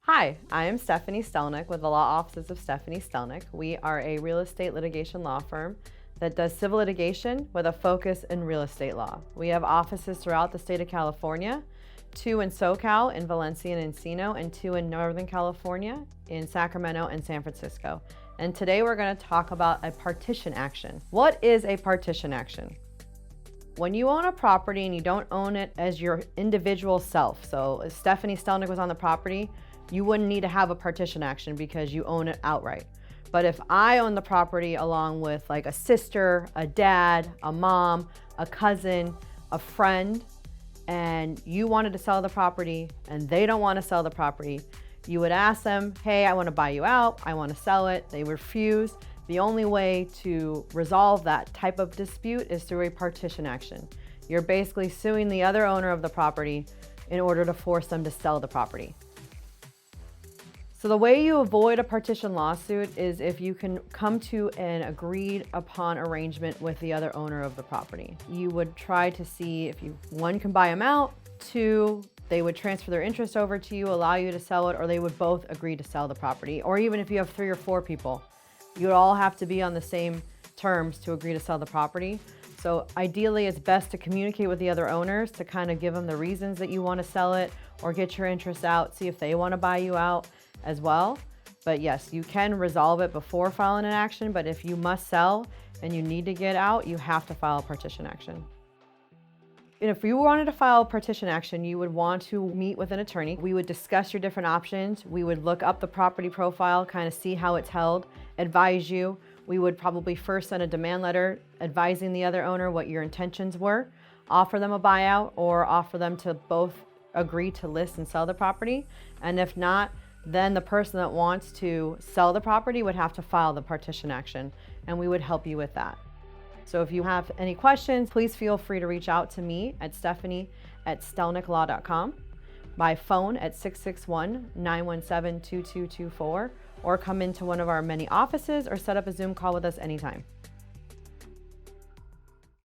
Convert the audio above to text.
Hi, I am Stephanie Stelnick with the Law Offices of Steffanie Stelnick. We are a real estate litigation law firm that does civil litigation with a focus in real estate law. We have offices throughout the state of California, 2 in SoCal, in Valencia and Encino, and 2 in Northern California, in Sacramento and San Francisco. And today we're going to talk about a partition action. What is a partition action? When you own a property and you don't own it as your individual self, so if Steffanie Stelnick was on the property, you wouldn't need to have a partition action because you own it outright. But if I own the property along with like a sister, a dad, a mom, a cousin, a friend, and you wanted to sell the property and they don't want to sell the property, you would ask them, hey, I want to buy you out, I want to sell it. They refuse. The only way to resolve that type of dispute is through a partition action. You're basically suing the other owner of the property in order to force them to sell the property. So the way you avoid a partition lawsuit is if you can come to an agreed upon arrangement with the other owner of the property. You would try to see if you, 1, can buy them out, 2, they would transfer their interest over to you, allow you to sell it, or they would both agree to sell the property. Or even if you have 3 or 4 people, you would all have to be on the same terms to agree to sell the property. So ideally, it's best to communicate with the other owners to kind of give them the reasons that you want to sell it or get your interest out, see if they want to buy you out as well. But yes, you can resolve it before filing an action, but if you must sell and you need to get out, you have to file a partition action. And if you wanted to file a partition action, you would want to meet with an attorney. We would discuss your different options. We would look up the property profile, kind of see how it's held, advise you. We would probably first send a demand letter advising the other owner what your intentions were, offer them a buyout, or offer them to both agree to list and sell the property. And if not, then the person that wants to sell the property would have to file the partition action, and we would help you with that. So if you have any questions, please feel free to reach out to me at Stephanie@stelnicklaw.com, by phone at 661-917-2224, or come into one of our many offices or set up a Zoom call with us anytime.